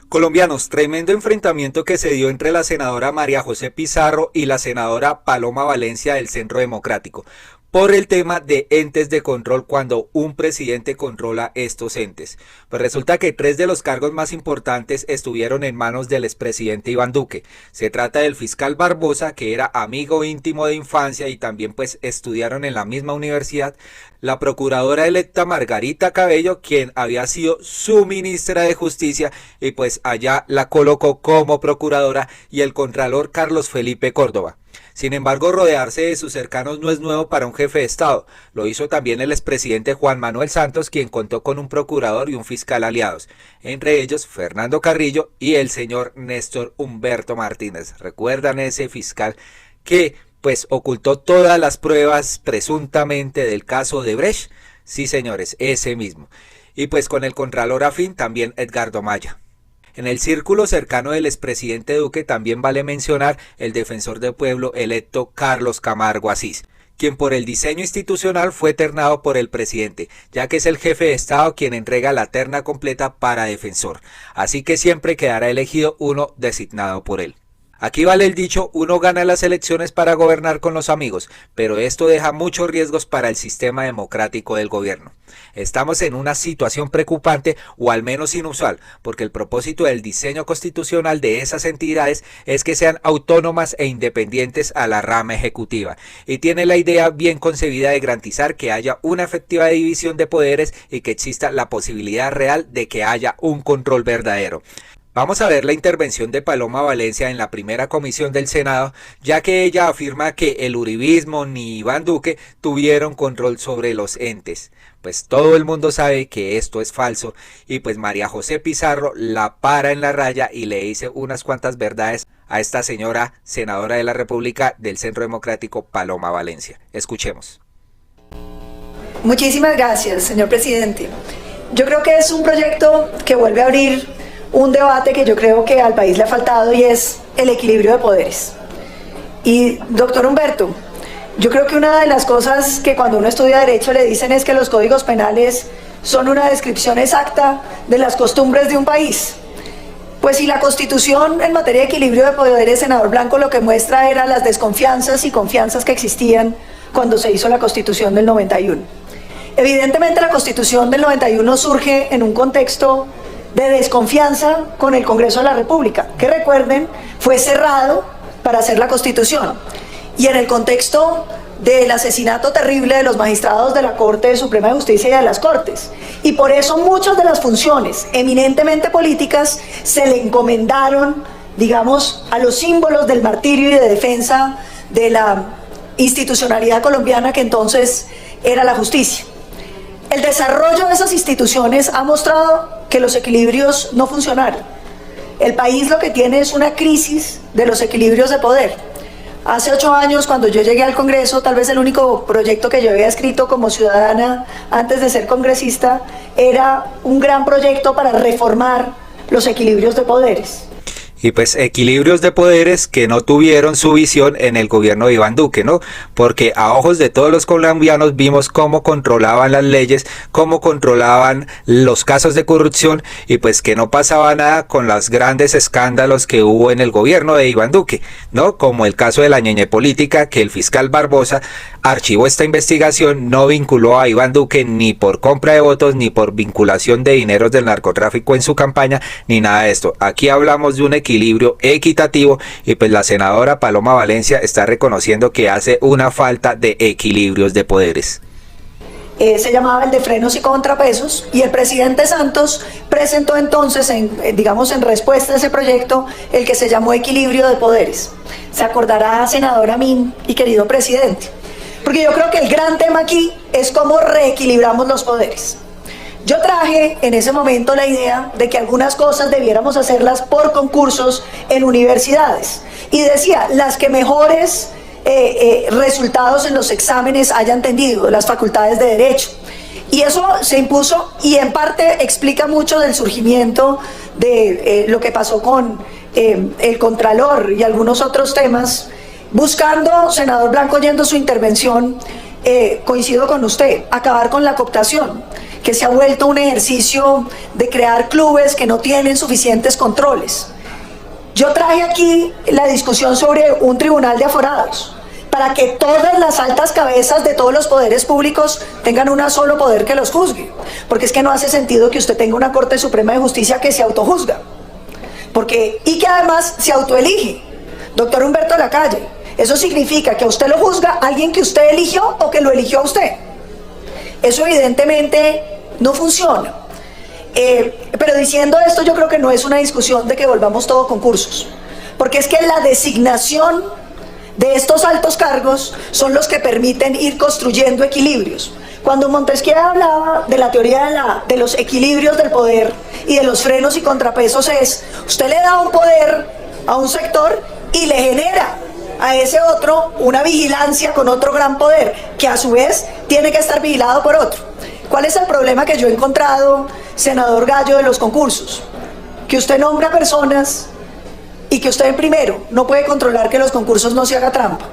Colombianos, tremendo enfrentamiento que se dio entre la senadora María José Pizarro y la senadora Paloma Valencia del Centro Democrático por el tema de entes de control cuando un presidente controla estos entes. Pues resulta que tres de los cargos más importantes estuvieron en manos del expresidente Iván Duque. Se trata del fiscal Barbosa, que era amigo íntimo de infancia y también pues estudiaron en la misma universidad, la procuradora electa Margarita Cabello, quien había sido su ministra de Justicia y pues allá la colocó como procuradora, y el contralor Carlos Felipe Córdoba. Sin embargo, rodearse de sus cercanos no es nuevo para un jefe de Estado. Lo hizo también el expresidente Juan Manuel Santos, quien contó con un procurador y un fiscal aliados, entre ellos Fernando Carrillo y el señor Néstor Humberto Martínez. ¿Recuerdan ese fiscal que pues ocultó todas las pruebas presuntamente del caso de Brecht? Sí, señores, ese mismo. Y pues con el contralor afín también Edgardo Maya. En el círculo cercano del expresidente Duque también vale mencionar el defensor del pueblo electo Carlos Camargo Asís, quien por el diseño institucional fue ternado por el presidente, ya que es el jefe de Estado quien entrega la terna completa para defensor, así que siempre quedará elegido uno designado por él. Aquí vale el dicho, uno gana las elecciones para gobernar con los amigos, pero esto deja muchos riesgos para el sistema democrático del gobierno. Estamos en una situación preocupante o al menos inusual, porque el propósito del diseño constitucional de esas entidades es que sean autónomas e independientes a la rama ejecutiva, y tiene la idea bien concebida de garantizar que haya una efectiva división de poderes y que exista la posibilidad real de que haya un control verdadero. Vamos a ver la intervención de Paloma Valencia en la primera comisión del Senado, ya que ella afirma que el uribismo ni Iván Duque tuvieron control sobre los entes. Pues todo el mundo sabe que esto es falso, y pues María José Pizarro la para en la raya y le dice unas cuantas verdades a esta señora senadora de la República del Centro Democrático, Paloma Valencia. Escuchemos. Muchísimas gracias, señor presidente. Yo creo que es un proyecto que vuelve a abrir un debate que yo creo que al país le ha faltado, y es el equilibrio de poderes. Y doctor Humberto, yo creo que una de las cosas que cuando uno estudia derecho le dicen es que los códigos penales son una descripción exacta de las costumbres de un país. Pues si la Constitución en materia de equilibrio de poderes, senador Blanco, lo que muestra era las desconfianzas y confianzas que existían cuando se hizo la Constitución del 91. Evidentemente la Constitución del 91 surge en un contexto de desconfianza con el Congreso de la República, que recuerden, fue cerrado para hacer la Constitución, y en el contexto del asesinato terrible de los magistrados de la Corte Suprema de Justicia y de las Cortes. Y por eso muchas de las funciones eminentemente políticas se le encomendaron, digamos, a los símbolos del martirio y de defensa de la institucionalidad colombiana, que entonces era la justicia. El desarrollo de esas instituciones ha mostrado que los equilibrios no funcionaron. El país lo que tiene es una crisis de los equilibrios de poder. Hace 8 años, cuando yo llegué al Congreso, tal vez el único proyecto que yo había escrito como ciudadana antes de ser congresista era un gran proyecto para reformar los equilibrios de poderes. Y pues equilibrios de poderes que no tuvieron su visión en el gobierno de Iván Duque, ¿no? Porque a ojos de todos los colombianos vimos cómo controlaban las leyes, cómo controlaban los casos de corrupción, y pues que no pasaba nada con los grandes escándalos que hubo en el gobierno de Iván Duque, ¿no? Como el caso de la ñeñe política, que el fiscal Barbosa archivó esta investigación, no vinculó a Iván Duque ni por compra de votos, ni por vinculación de dineros del narcotráfico en su campaña, ni nada de esto. Aquí hablamos de un equilibrio equitativo, y pues la senadora Paloma Valencia está reconociendo que hace una falta de equilibrios de poderes. Se llamaba el de frenos y contrapesos, y el presidente Santos presentó entonces, digamos en respuesta a ese proyecto, el que se llamó equilibrio de poderes. Se acordará, senadora Min y querido presidente, porque yo creo que el gran tema aquí es cómo reequilibramos los poderes. Yo traje en ese momento la idea de que algunas cosas debiéramos hacerlas por concursos en universidades, y decía, las que mejores resultados en los exámenes hayan tenido, las facultades de Derecho. Y eso se impuso, y en parte explica mucho del surgimiento de lo que pasó con el Contralor y algunos otros temas, buscando, senador Blanco, oyendo su intervención, coincido con usted, acabar con la cooptación, que se ha vuelto un ejercicio de crear clubes que no tienen suficientes controles. Yo traje aquí la discusión sobre un tribunal de aforados, para que todas las altas cabezas de todos los poderes públicos tengan un solo poder que los juzgue, porque es que no hace sentido que usted tenga una Corte Suprema de Justicia que se autojuzga, y que además se autoelige. Doctor Humberto Lacalle, eso significa que a usted lo juzga alguien que usted eligió o que lo eligió a usted. Eso evidentemente no funciona. Pero diciendo esto, yo creo que no es una discusión de que volvamos todo concursos, porque es que la designación de estos altos cargos son los que permiten ir construyendo equilibrios. Cuando Montesquieu hablaba de la teoría de los equilibrios del poder y de los frenos y contrapesos, usted le da un poder a un sector y le genera a ese otro una vigilancia con otro gran poder, que a su vez tiene que estar vigilado por otro. ¿Cuál es el problema que yo he encontrado, senador Gallo, de los concursos? Que usted nombra personas y que usted primero no puede controlar que los concursos no se haga trampa.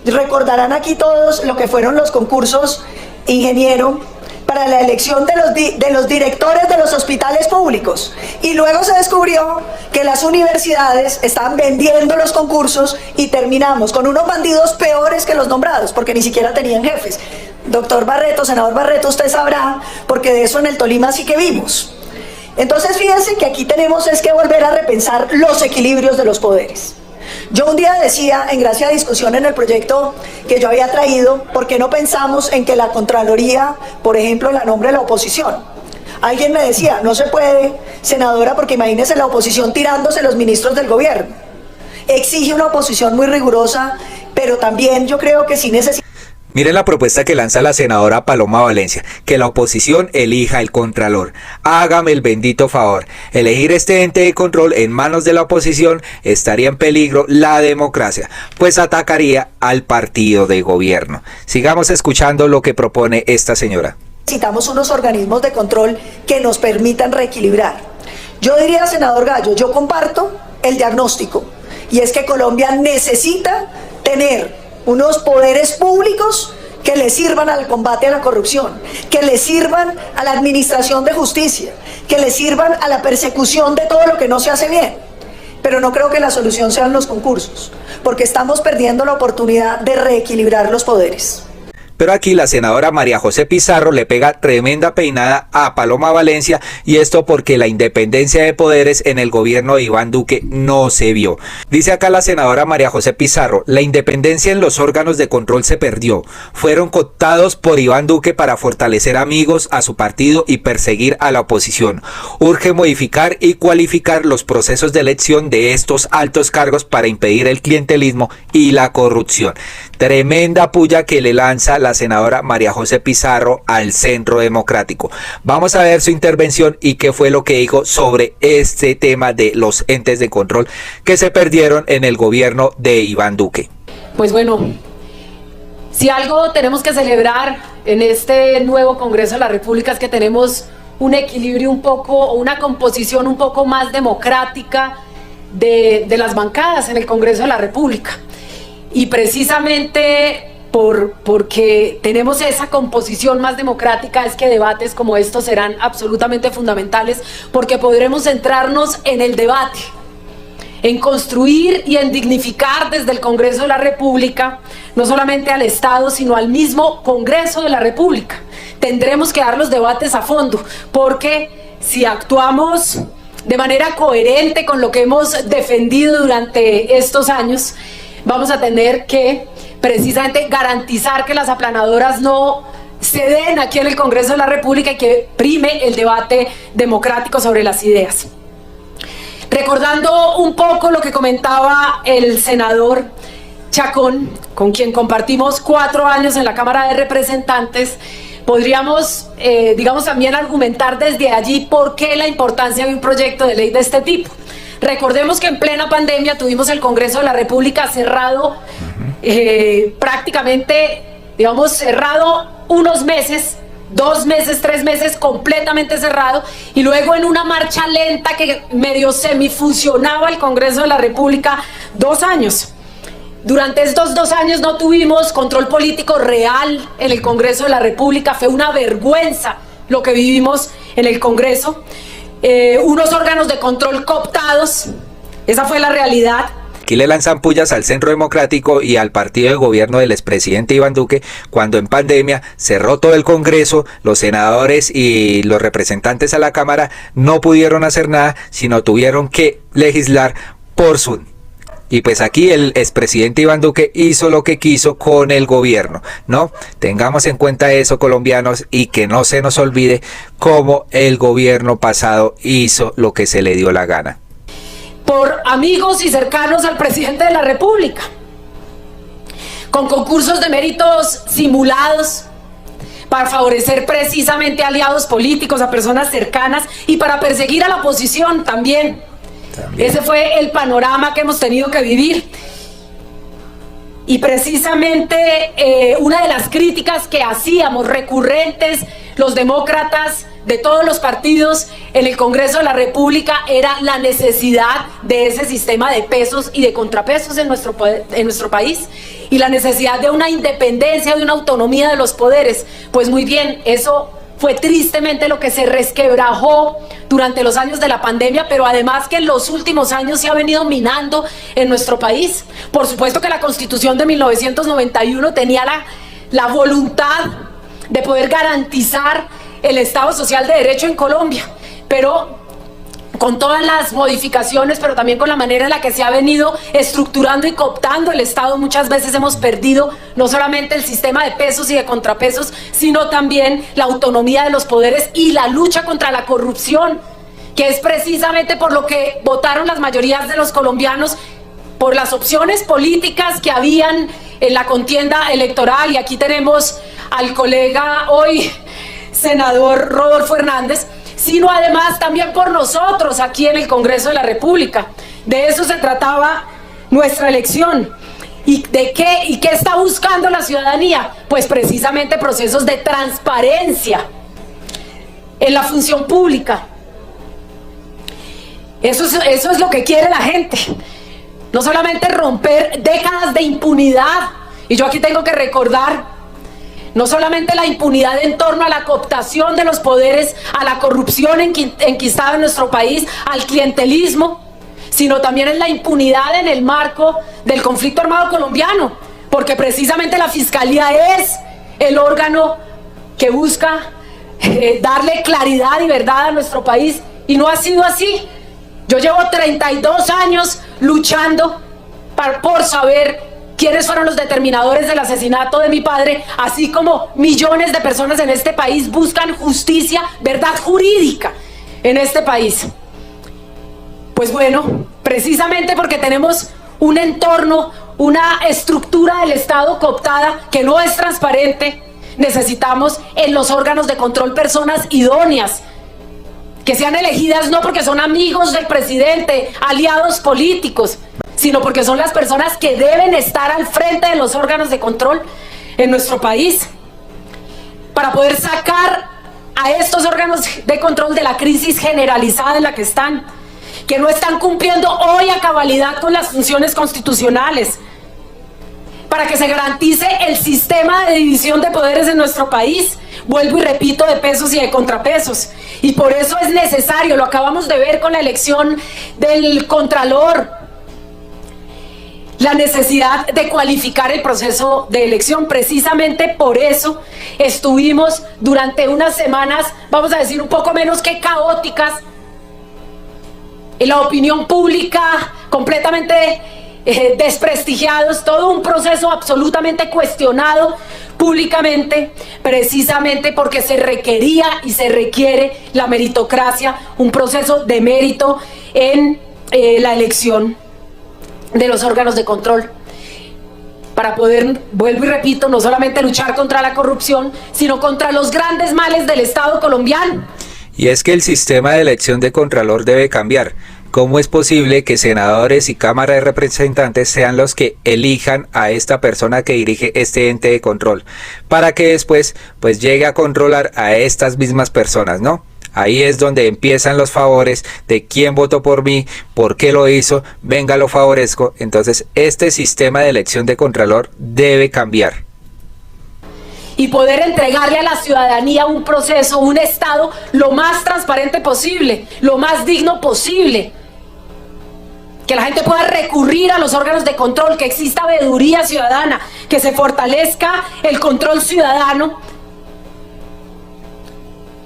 Recordarán aquí todos lo que fueron los concursos, ingeniero, para la elección de los directores de los hospitales públicos, y luego se descubrió que las universidades estaban vendiendo los concursos y terminamos con unos bandidos peores que los nombrados, porque ni siquiera tenían jefes. Doctor Barreto, senador Barreto, usted sabrá, porque de eso en el Tolima sí que vimos. Entonces fíjense que aquí tenemos que volver a repensar los equilibrios de los poderes. Yo un día decía, en gracia a discusión en el proyecto que yo había traído, ¿por qué no pensamos en que la Contraloría, por ejemplo, la nombre la oposición? Alguien me decía, no se puede, senadora, porque imagínese la oposición tirándose los ministros del gobierno. Exige una oposición muy rigurosa, pero también yo creo que sí necesita... Miren la propuesta que lanza la senadora Paloma Valencia, que la oposición elija el Contralor. Hágame el bendito favor. Elegir este ente de control en manos de la oposición estaría en peligro la democracia, pues atacaría al partido de gobierno. Sigamos escuchando lo que propone esta señora. Necesitamos unos organismos de control que nos permitan reequilibrar. Yo diría, senador Gallo, yo comparto el diagnóstico, y es que Colombia necesita tener unos poderes públicos que le sirvan al combate a la corrupción, que le sirvan a la administración de justicia, que le sirvan a la persecución de todo lo que no se hace bien. Pero no creo que la solución sean los concursos, porque estamos perdiendo la oportunidad de reequilibrar los poderes. Pero aquí la senadora María José Pizarro le pega tremenda peinada a Paloma Valencia, y esto porque la independencia de poderes en el gobierno de Iván Duque no se vio. Dice acá la senadora María José Pizarro, la independencia en los órganos de control se perdió. Fueron cooptados por Iván Duque para fortalecer amigos a su partido y perseguir a la oposición. Urge modificar y cualificar los procesos de elección de estos altos cargos para impedir el clientelismo y la corrupción. Tremenda puya que le lanza la senadora María José Pizarro al Centro Democrático. Vamos a ver su intervención y qué fue lo que dijo sobre este tema de los entes de control que se perdieron en el gobierno de Iván Duque. Pues bueno, si algo tenemos que celebrar en este nuevo Congreso de la República es que tenemos un equilibrio un poco, una composición un poco más democrática de las bancadas en el Congreso de la República. Y precisamente porque tenemos esa composición más democrática es que debates como estos serán absolutamente fundamentales, porque podremos centrarnos en el debate, en construir y en dignificar desde el Congreso de la República no solamente al Estado, sino al mismo Congreso de la República. Tendremos que dar los debates a fondo, porque si actuamos de manera coherente con lo que hemos defendido durante estos años, vamos a tener que precisamente garantizar que las aplanadoras no se den aquí en el Congreso de la República y que prime el debate democrático sobre las ideas. Recordando un poco lo que comentaba el senador Chacón, con quien compartimos 4 años en la Cámara de Representantes, podríamos, digamos, también argumentar desde allí por qué la importancia de un proyecto de ley de este tipo. Recordemos que en plena pandemia tuvimos el Congreso de la República cerrado, prácticamente, digamos, cerrado unos meses, 2 meses, 3 meses, completamente cerrado, y luego en una marcha lenta que medio semifuncionaba el Congreso de la República 2 años. Durante estos 2 años no tuvimos control político real en el Congreso de la República. Fue una vergüenza lo que vivimos en el Congreso, unos órganos de control cooptados, esa fue la realidad. Aquí le lanzan pullas al Centro Democrático y al partido de gobierno del expresidente Iván Duque cuando en pandemia cerró todo el Congreso, los senadores y los representantes a la Cámara no pudieron hacer nada, sino tuvieron que legislar por Zoom. Y pues aquí el expresidente Iván Duque hizo lo que quiso con el gobierno, ¿no? Tengamos en cuenta eso, colombianos, y que no se nos olvide cómo el gobierno pasado hizo lo que se le dio la gana. Por amigos y cercanos al presidente de la República, con concursos de méritos simulados para favorecer precisamente a aliados políticos, a personas cercanas y para perseguir a la oposición también. Ese fue el panorama que hemos tenido que vivir. Y precisamente una de las críticas que hacíamos recurrentes los demócratas de todos los partidos en el Congreso de la República era la necesidad de ese sistema de pesos y de contrapesos en nuestro país y la necesidad de una independencia, de una autonomía de los poderes. Pues muy bien, eso fue tristemente lo que se resquebrajó durante los años de la pandemia, pero además que en los últimos años se ha venido minando en nuestro país. Por supuesto que la Constitución de 1991 tenía la voluntad de poder garantizar el Estado Social de Derecho en Colombia, pero con todas las modificaciones, pero también con la manera en la que se ha venido estructurando y cooptando el Estado, muchas veces hemos perdido no solamente el sistema de pesos y de contrapesos, sino también la autonomía de los poderes y la lucha contra la corrupción, que es precisamente por lo que votaron las mayorías de los colombianos, por las opciones políticas que habían en la contienda electoral. Y aquí tenemos al colega hoy, senador Rodolfo Hernández, sino además también por nosotros aquí en el Congreso de la República. De eso se trataba nuestra elección. ¿Y de qué? ¿Y qué está buscando la ciudadanía? Pues precisamente procesos de transparencia en la función pública. Eso es lo que quiere la gente. No solamente romper décadas de impunidad, y yo aquí tengo que recordar no solamente la impunidad en torno a la cooptación de los poderes, a la corrupción enquistada en nuestro país, al clientelismo, sino también en la impunidad en el marco del conflicto armado colombiano, porque precisamente la Fiscalía es el órgano que busca darle claridad y verdad a nuestro país, y no ha sido así. Yo llevo 32 años luchando por saber quiénes fueron los determinadores del asesinato de mi padre, así como millones de personas en este país buscan justicia, verdad jurídica en este país. Pues bueno, precisamente porque tenemos un entorno, una estructura del Estado cooptada que no es transparente, necesitamos en los órganos de control personas idóneas, que sean elegidas no porque son amigos del presidente, aliados políticos, sino porque son las personas que deben estar al frente de los órganos de control en nuestro país, para poder sacar a estos órganos de control de la crisis generalizada en la que están, que no están cumpliendo hoy a cabalidad con las funciones constitucionales, para que se garantice el sistema de división de poderes en nuestro país, vuelvo y repito, de pesos y de contrapesos. Y por eso es necesario, lo acabamos de ver con la elección del Contralor, la necesidad de cualificar el proceso de elección. Precisamente por eso estuvimos durante unas semanas, vamos a decir, un poco menos que caóticas, en la opinión pública completamente desprestigiados, todo un proceso absolutamente cuestionado públicamente, precisamente porque se requería y se requiere la meritocracia, un proceso de mérito en la elección de los órganos de control, para poder, vuelvo y repito, no solamente luchar contra la corrupción, sino contra los grandes males del Estado colombiano. Y es que el sistema de elección de Contralor debe cambiar. ¿Cómo es posible que senadores y Cámara de Representantes sean los que elijan a esta persona que dirige este ente de control, para que después pues llegue a controlar a estas mismas personas, ¿no? Ahí es donde empiezan los favores de quién votó por mí, por qué lo hizo, venga, lo favorezco. Entonces este sistema de elección de Contralor debe cambiar. y poder entregarle a la ciudadanía un proceso, un Estado lo más transparente posible, lo más digno posible. Que la gente pueda recurrir a los órganos de control, que exista veeduría ciudadana, que se fortalezca el control ciudadano,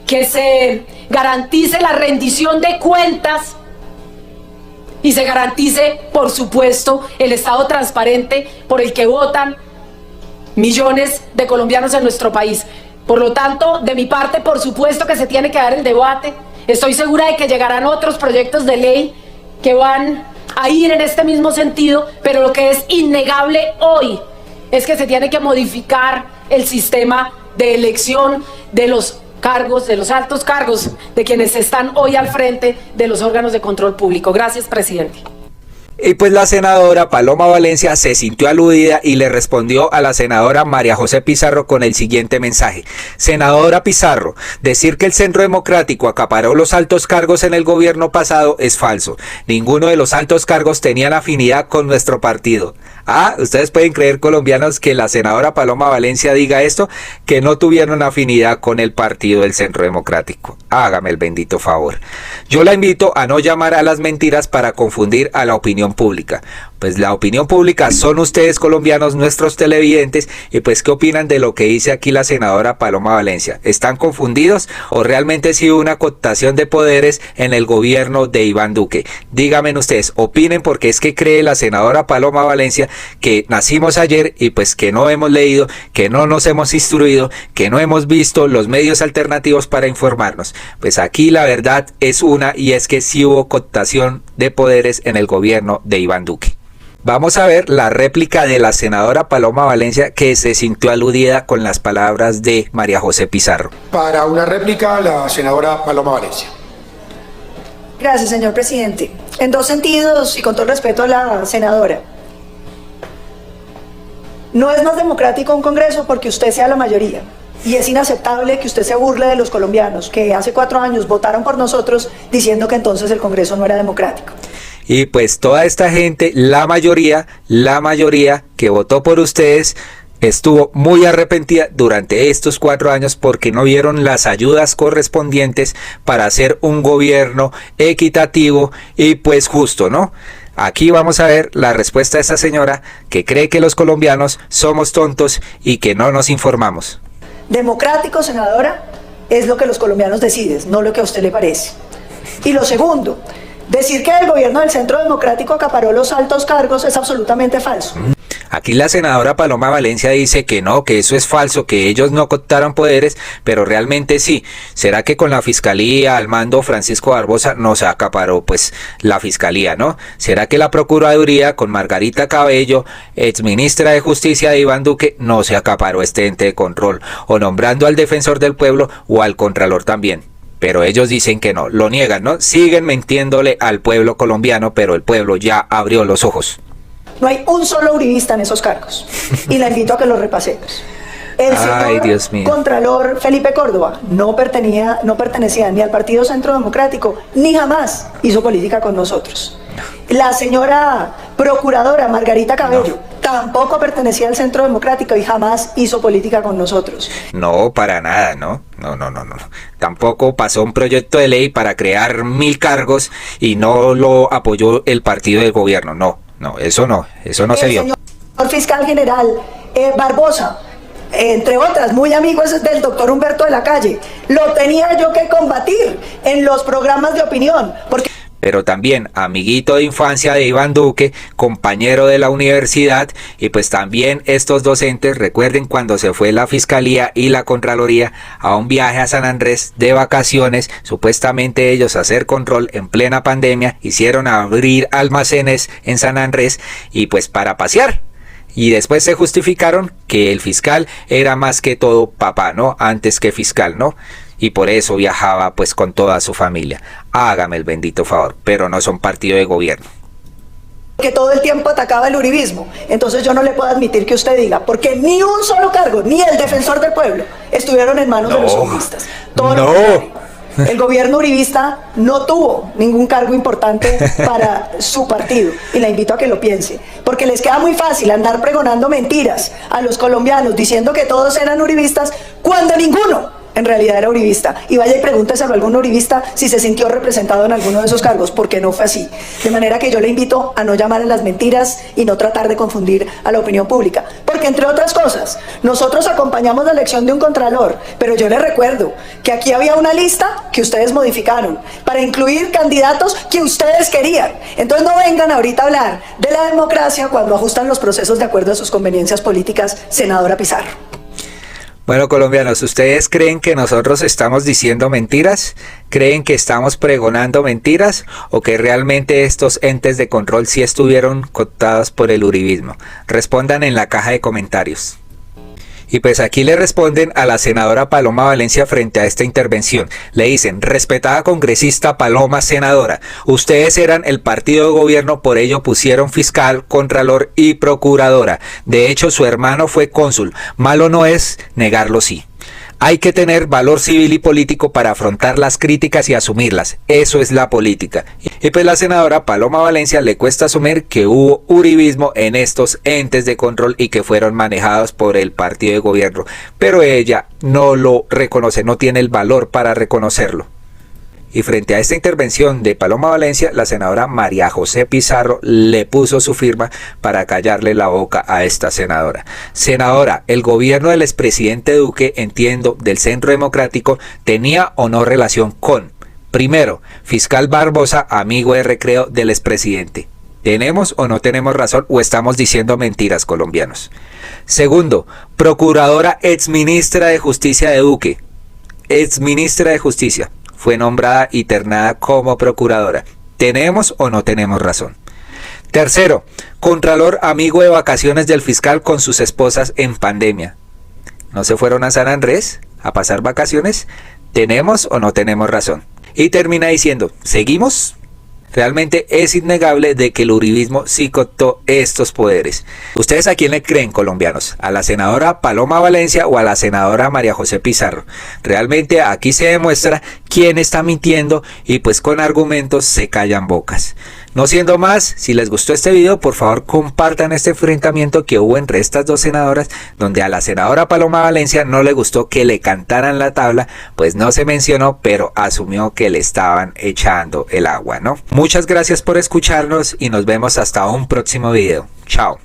que se garantice la rendición de cuentas y se garantice, por supuesto, el Estado transparente por el que votan millones de colombianos en nuestro país. Por lo tanto, de mi parte, por supuesto que se tiene que dar el debate. Estoy segura de que llegarán otros proyectos de ley que van a ir en este mismo sentido, pero lo que es innegable hoy es que se tiene que modificar el sistema de elección de los cargos, de los altos cargos, de quienes están hoy al frente de los órganos de control público. Gracias, presidente. Y pues la senadora Paloma Valencia se sintió aludida y le respondió a la senadora María José Pizarro con el siguiente mensaje. Senadora Pizarro, decir que el Centro Democrático acaparó los altos cargos en el gobierno pasado es falso. Ninguno de los altos cargos tenían afinidad con nuestro partido. ¿Ustedes pueden creer, colombianos, que la senadora Paloma Valencia diga esto? Que no tuvieron afinidad con el partido del Centro Democrático. Hágame el bendito favor. Yo la invito a no llamar a las mentiras para confundir a la opinión pública. Pues la opinión pública son ustedes, colombianos, nuestros televidentes, y pues ¿qué opinan de lo que dice aquí la senadora Paloma Valencia? ¿Están confundidos o realmente sí hubo una cooptación de poderes en el gobierno de Iván Duque? Díganme ustedes, opinen, porque es que cree la senadora Paloma Valencia que nacimos ayer y pues que no hemos leído, que no nos hemos instruido, que no hemos visto los medios alternativos para informarnos. Pues aquí la verdad es una, y es que sí hubo cooptación de poderes en el gobierno de Iván Duque. Vamos a ver la réplica de la senadora Paloma Valencia, que se sintió aludida con las palabras de María José Pizarro. Para una réplica, la senadora Paloma Valencia. Gracias, señor presidente. En dos sentidos y con todo respeto a la senadora. No es más democrático un Congreso porque usted sea la mayoría. Y es inaceptable que usted se burle de los colombianos que hace 4 años votaron por nosotros diciendo que entonces el Congreso no era democrático. Y pues toda esta gente, la mayoría que votó por ustedes, estuvo muy arrepentida durante estos 4 años porque no vieron las ayudas correspondientes para hacer un gobierno equitativo y pues justo, ¿no? Aquí vamos a ver la respuesta de esta señora que cree que los colombianos somos tontos y que no nos informamos. Democrático, senadora, es lo que los colombianos deciden, no lo que a usted le parece. Y lo segundo, decir que el gobierno del Centro Democrático acaparó los altos cargos es absolutamente falso. Aquí la senadora Paloma Valencia dice que no, que eso es falso, que ellos no cooptaron poderes, pero realmente sí. ¿Será que con la fiscalía al mando Francisco Barbosa no se acaparó pues la fiscalía, no? ¿Será que la procuraduría con Margarita Cabello, exministra de Justicia de Iván Duque, no se acaparó este ente de control? O nombrando al defensor del pueblo o al contralor también. Pero ellos dicen que no, lo niegan, ¿no? Siguen mintiéndole al pueblo colombiano, pero el pueblo ya abrió los ojos. No hay un solo uribista en esos cargos. Y la invito a que lo repasemos. El señor contralor Felipe Córdoba no pertenecía ni al Partido Centro Democrático, ni jamás hizo política con nosotros. La señora procuradora Margarita Cabello tampoco pertenecía al Centro Democrático y jamás hizo política con nosotros. No, para nada, ¿no? No. Tampoco pasó un proyecto de ley para crear 1000 cargos y no lo apoyó el partido del gobierno. No, eso no se dio. El señor fiscal general Barbosa, entre otras, muy amigos del doctor Humberto de la Calle, lo tenía yo que combatir en los programas de opinión, porque... Pero también amiguito de infancia de Iván Duque, compañero de la universidad, y pues también estos docentes, recuerden cuando se fue la Fiscalía y la Contraloría a un viaje a San Andrés de vacaciones, supuestamente ellos a hacer control en plena pandemia, hicieron abrir almacenes en San Andrés y pues para pasear. Y después se justificaron que el fiscal era más que todo papá, ¿no? Antes que fiscal, ¿no? Y por eso viajaba pues con toda su familia. Hágame el bendito favor, pero no son partido de gobierno. Que todo el tiempo atacaba el uribismo. Entonces yo no le puedo admitir que usted diga, porque ni un solo cargo, ni el defensor del pueblo, estuvieron en manos de los uribistas. El gobierno uribista no tuvo ningún cargo importante para su partido y la invito a que lo piense, porque les queda muy fácil andar pregonando mentiras a los colombianos diciendo que todos eran uribistas cuando ninguno en realidad era uribista. Y vaya y pregúnteselo a algún uribista si se sintió representado en alguno de esos cargos, porque no fue así. De manera que yo le invito a no llamar a las mentiras y no tratar de confundir a la opinión pública. Porque entre otras cosas, nosotros acompañamos la elección de un contralor, pero yo les recuerdo que aquí había una lista que ustedes modificaron para incluir candidatos que ustedes querían. Entonces no vengan ahorita a hablar de la democracia cuando ajustan los procesos de acuerdo a sus conveniencias políticas, senadora Pizarro. Bueno, colombianos, ¿ustedes creen que nosotros estamos diciendo mentiras? ¿Creen que estamos pregonando mentiras? ¿O que realmente estos entes de control sí estuvieron cooptados por el uribismo? Respondan en la caja de comentarios. Y pues aquí le responden a la senadora Paloma Valencia frente a esta intervención. Le dicen: respetada congresista Paloma senadora, ustedes eran el partido de gobierno, por ello pusieron fiscal, contralor y procuradora. De hecho, su hermano fue cónsul. Malo no es negarlo, sí. Hay que tener valor civil y político para afrontar las críticas y asumirlas. Eso es la política. Y pues la senadora Paloma Valencia le cuesta asumir que hubo uribismo en estos entes de control y que fueron manejados por el partido de gobierno. Pero ella no lo reconoce, no tiene el valor para reconocerlo. Y frente a esta intervención de Paloma Valencia, la senadora María José Pizarro le puso su firma para callarle la boca a esta senadora. Senadora, el gobierno del expresidente Duque, entiendo, del Centro Democrático, tenía o no relación con: primero, fiscal Barbosa, amigo de recreo del expresidente. ¿Tenemos o no tenemos razón o estamos diciendo mentiras, colombianos? Segundo, procuradora exministra de Justicia de Duque. Exministra de Justicia. Fue nombrada y ternada como procuradora. ¿Tenemos o no tenemos razón? Tercero, contralor amigo de vacaciones del fiscal con sus esposas en pandemia. ¿No se fueron a San Andrés a pasar vacaciones? ¿Tenemos o no tenemos razón? Y termina diciendo: ¿seguimos? Realmente es innegable de que el uribismo sí cooptó estos poderes. ¿Ustedes a quién le creen, colombianos? ¿A la senadora Paloma Valencia o a la senadora María José Pizarro? Realmente aquí se demuestra quién está mintiendo y pues con argumentos se callan bocas. No siendo más, si les gustó este video, por favor compartan este enfrentamiento que hubo entre estas dos senadoras, donde a la senadora Paloma Valencia no le gustó que le cantaran la tabla, pues no se mencionó, pero asumió que le estaban echando el agua, ¿no? Muchas gracias por escucharnos y nos vemos hasta un próximo video. Chao.